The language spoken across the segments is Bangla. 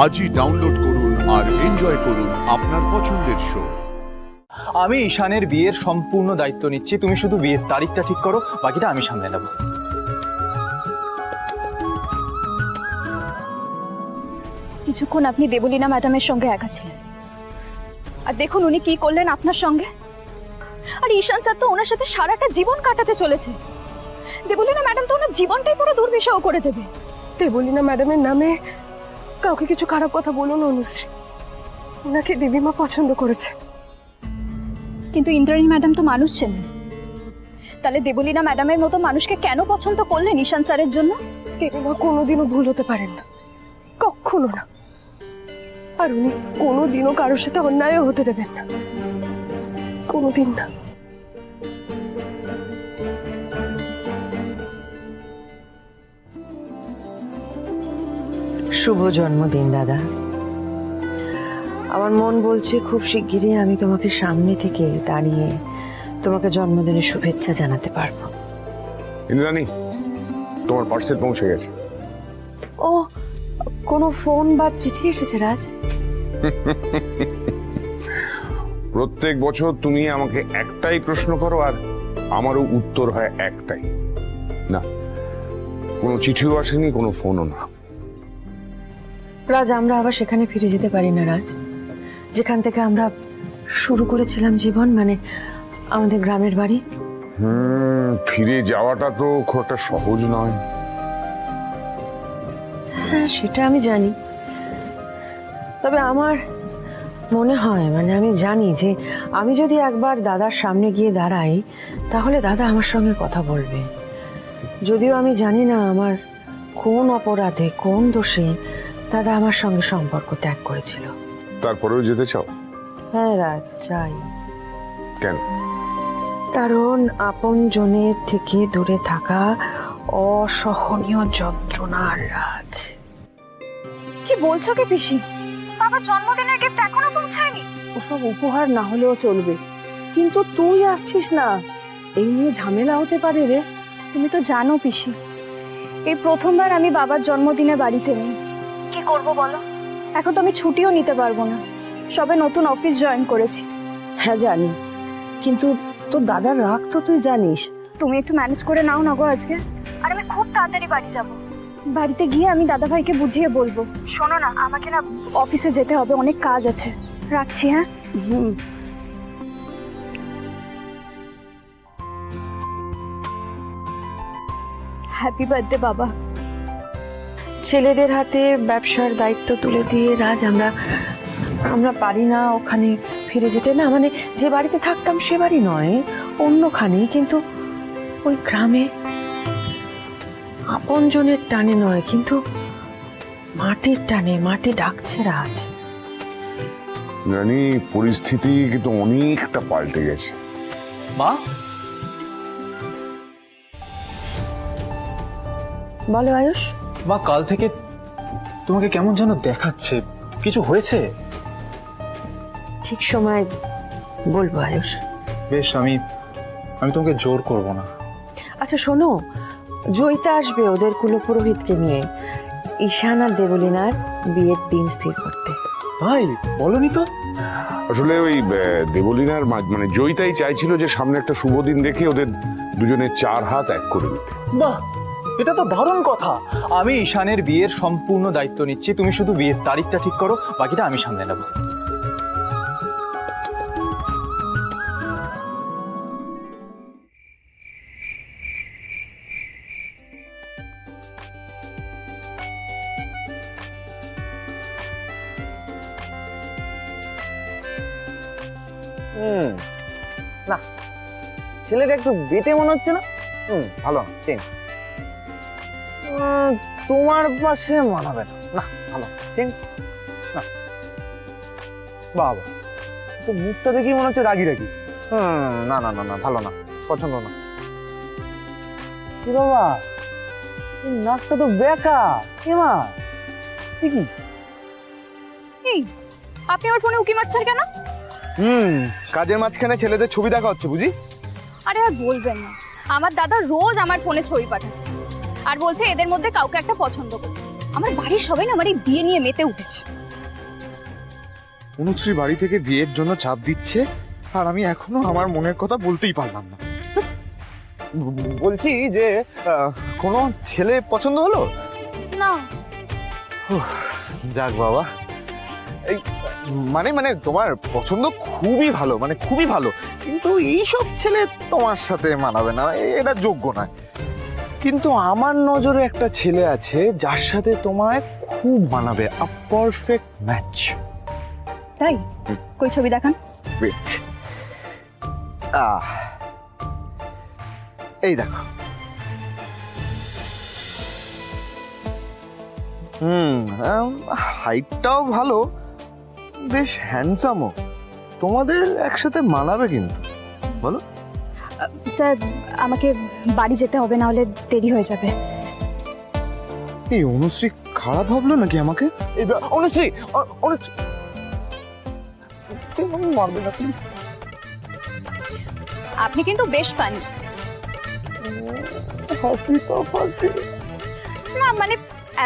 আজই ডাউনলোড করুন আর এনজয় করুন আপনার পছন্দের শো। আমি ঈশানের বিয়ের সম্পূর্ণ দায়িত্ব নিচ্ছি, তুমি শুধু বিয়ের তারিখটা ঠিক করো, বাকিটা আমি সামলে নেব। কিছুক্ষণ আপনি দেবলীনা ম্যাডামের সঙ্গে একা ছিলেন, আর দেখুন উনি কি করলেন আপনার সঙ্গে। আর ঈশান স্যার তো ওনার সাথে সারাটা জীবন কাটাতে চলেছে। দেবলীনা ম্যাডাম তো ওনার জীবনটাই পুরো দুর্বিষহ করে দেবে। দেবলীনা ম্যাডামের নামে কাউকে কিছু খারাপ কথা বলুন অনুশ্রী, ওনাকে দেবীমা পছন্দ করেছে। কিন্তু ইন্দ্রাণী ম্যাডাম তো মানুষ ছিলেন, তাহলে দেবলীনা ম্যাডামের মতো মানুষকে কেন পছন্দ করলেন ঈশান স্যারের জন্য? দেবীমা কোনোদিনও ভুল হতে পারেন না, কখনো না। আর উনি কোনোদিনও কারোর সাথে অন্যায় হতে দেবেন না, কোনোদিন না। শুভ জন্মদিন দাদা। আমার মন বলছে খুব শিগগিরই আমি তোমাকে সামনে থেকে দাঁড়িয়ে তোমাকে জন্মদিনের শুভেচ্ছা জানাতে পারবো। ইন্দ্রাণী, তোমার পার্সেল পৌঁছে গেছে। ও, কোনো ফোন বা চিঠি এসেছে রাজ? প্রত্যেক বছর তুমি আমাকে একটাই প্রশ্ন করো আর আমারও উত্তর হয় একটাই, না। কোনো চিঠিও আসেনি, কোনো ফোনও না। রাজ, আমরা আবার সেখানে ফিরে যেতে পারি না রাজ, যেখান থেকে আমরা শুরু করেছিলাম জীবন, মানে আমাদের গ্রামের বাড়ি। ফিরে যাওয়াটা তো খুব একটা সহজ নয়। হ্যাঁ, সেটা আমি জানি, তবে আমার মনে হয়, মানে আমি জানি যে আমি যদি একবার দাদার সামনে গিয়ে দাঁড়াই তাহলে দাদা আমার সঙ্গে কথা বলবে। যদিও আমি জানি না আমার কোন অপরাধে, কোন দোষে দাদা আমার সঙ্গে সম্পর্ক ত্যাগ করেছিল। তারপরেও যেতে চাও? হ্যাঁ রাজ, চাই। কেন? কারণ আপন জনের থেকে দূরে থাকা অসহনীয় যন্ত্রণার রাজ। কি বলছো কি পিসি? বাবার জন্মদিনের গিফট এখনো পৌঁছায়নি? ওসব উপহার না হলেও চলবে, কিন্তু তুই আসছিস না, এই নিয়ে ঝামেলা হতে পারে রে। তুমি তো জানো পিসি, এই প্রথমবার আমি বাবার জন্মদিনে বাড়িতে নেই। কি করব বলো? এখন তো আমি ছুটিও নিতে পারবো না, সবে নতুন অফিস জয়েন করেছি। হ্যাঁ জানি, কিন্তু তোর দাদার রাগ তো তুই জানিস। তুমি একটু ম্যানেজ করে নাও না গো আজকে, আর আমি খুব তাড়াতাড়ি বাড়ি যাব। বাড়িতে গিয়ে আমি দাদা ভাইকে বুঝিয়ে বলবো। শোনো না, আমাকে না অফিসে যেতে হবে, অনেক কাজ আছে। রাখছি, হ্যাঁ? হ্যাপি বার্থডে বাবা। ছেলেদের হাতে ব্যবসার দায়িত্ব তুলে দিয়ে রাজ আমরা পারি না ওখানে ফিরে যেতে। না মানে যে বাড়িতে থাকতাম সে বাড়ি নয়, অন্যখানে, কিন্তু ওই গ্রামে আপনজনের টানে নয়, কিন্তু মাটির টানে। মাটি ডাকছে রাজ। ইন্দ্রাণী, পরিস্থিতি কিন্তু অনেকটা পাল্টে গেছে। মা, বলো আয়ুষ। মা, কাল থেকে তোমাকে কেমন যেন দেখাচ্ছে, কিছু হয়েছে? ঠিক সময় বলবো আয়ুষ। বেশ, আমি তোমাকে জোর করব না। আচ্ছা শোনো, জয়িতা আসবে ওদের কুলপুরোহিতকে নিয়ে ঈশান আর দেবলীনার বিয়ের দিন স্থির করতে। ভাই, বলনি তো? আসলে ওই দেবলীনার মানে জয়িতাই চাইছিল যে সামনে একটা শুভ দিন দেখে ওদের দুজনের চার হাত এক করে দিতে। বাহ, এটা তো দারুণ কথা। আমি ঈশানের বিয়ের সম্পূর্ণ দায়িত্ব নিচ্ছি, তুমি শুধু বিয়ের তারিখটা ঠিক করো, বাকিটা আমি সামলে নেব। না, ছেলেটা একটু বেটে মনে হচ্ছে না? ভালো না, চেঞ্জ। তোমার পাশে মানাবে না। না, ভালো চেঞ্জ। না বাবা, তো মুখটা দেখি মনে হচ্ছে রাগি রাগি। না না না না, ভালো না, পছন্দ না। কি বাবা, এই নাকটা তো বেকা। এ মা, কি এই, আপনি আমার ফোনে উকি মারছেন কেন? কাজের মাঝখানে ছেলেদের ছবি দেখা হচ্ছে বুঝি? আরে আর বলবেন না, আমার দাদা রোজ আমার ফোনে ছবি পাঠাচ্ছে আর বলছে এদের মধ্যে কাউকে একটা পছন্দ করে। আমার বাড়ির সবাই না আমার এই বিয়ে নিয়ে মেতে উঠেছে। অনুশ্রী বাড়ি থেকে বিয়ের জন্য চাপ দিচ্ছে, আর আমি এখনো আমার মনের কথা বলতেই পারলাম না। বলছি যে কোনো ছেলে পছন্দ হলো? না, যাক বাবা, এই মানে মানে তোমার পছন্দ খুবই ভালো, মানে খুবই ভালো, কিন্তু এইসব ছেলে তোমার সাথে মানাবে না, এটা যোগ্য নয়। কিন্তু আমার নজরে একটা ছেলে আছে যার সাথে তোমায় খুব মানাবে, আ পারফেক্ট ম্যাচ। তাই? কই ছবি দেখান। ওয়েট, এই দেখো। হাইটটাও ভালো, বেশ হ্যান্ডসামও। তোমাদের একসাথে মানাবে কিন্তু, বলো? স্যার, আমাকে বাড়ি যেতে হবে, না হলে দেরি হয়ে যাবে। এই অনুশ্রী খারাপ ভাবলো নাকি আমাকে? অনুশ্রী, অনুশ্রী মারবে না প্লিজ। আপনি কিন্তু বেশ ফানি। না মানে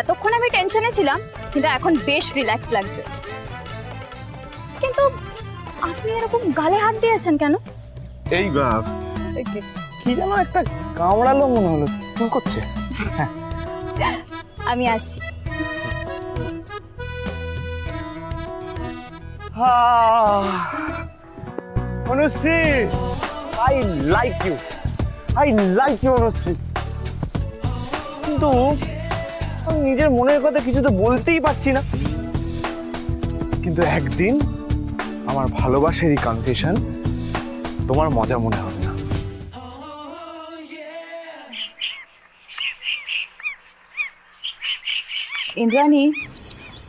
এতক্ষণ আমি টেনশনে ছিলাম, কিন্তু এখন বেশ রিল্যাক্স লাগছে। কিন্তু আপনি এরকম গালে হাত দিয়েছেন কেন? এই কি যেন একটা কামড়ালো মনে হলো, চুল করছে। আমি আসি। Anushree, I like you, I like you Anushree. কিন্তু আমি নিজের মনের কথা কিছু তো বলতেই পারছি না। কিন্তু একদিন আমার ভালোবাসার এই কনফেশন তোমার মজা মনে হবে না। ইন্দ্রাণী,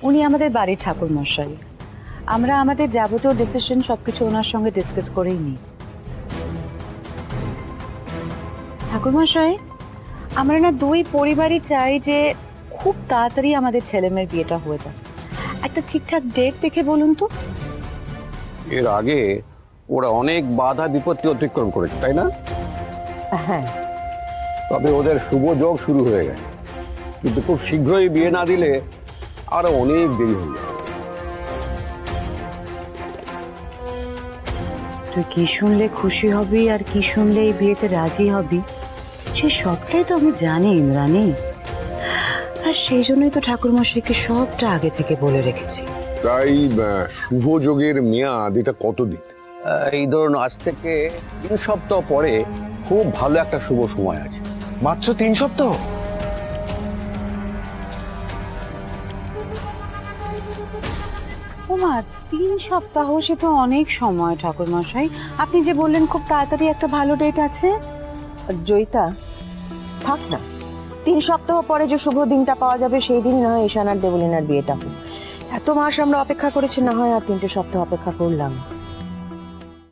উনি আমাদের বাড়ির ঠাকুর মশাই। আমরা আমাদের যাবতীয় ডিসিশন সবকিছু ওনার সঙ্গে ডিসকাস করেই নিই। ঠাকুর মশাই, আমরা না দুই পরিবারই চাই যে খুব তাড়াতাড়ি আমাদের ছেলেমেয়ের বিয়েটা হয়ে যায়। একটা ঠিকঠাক ডেট দেখে বলুন তো। এর আগে ওরা অনেক বাধা বিপত্তি অতিক্রম করেছে, তাই না? হ্যাঁ, তবে ওদের শুভ যোগ শুরু হয়ে গেছে, কিন্তু খুব শীঘ্রই বিয়ে না দিলে আরো অনেক দেরি হয়ে যাবে। তুই কি শুনলে খুশি হবি আর কি শুনলে এই বিয়েতে রাজি হবি, সে সবটাই তো আমি জানি ইন্দ্রাণী। আর সেই জন্যই তো ঠাকুর মশাইকে সবটা আগে থেকে বলে রেখেছি। তাই শুভ যোগের মেয়াদ এটা কতদিন? এই ধরুন, আজ থেকে 3 সপ্তাহ পরে খুব ভালো একটা শুভ সময় আছে। মাত্র 3 সপ্তাহ? ওমা, 3 সপ্তাহ সে তো অনেক সময় ঠাকুর মশাই। আপনি যে বললেন খুব তাড়াতাড়ি একটা ভালো ডেট আছে। জয়িতা, থাক না, 3 সপ্তাহ পরে যে শুভ দিনটা পাওয়া যাবে সেই দিন না হয় ঈশান আর দেবলিনার বিয়েটা হোক। এত মাস আমরা অপেক্ষা করেছি, না হয় আর 3টে সপ্তাহ অপেক্ষা করলাম।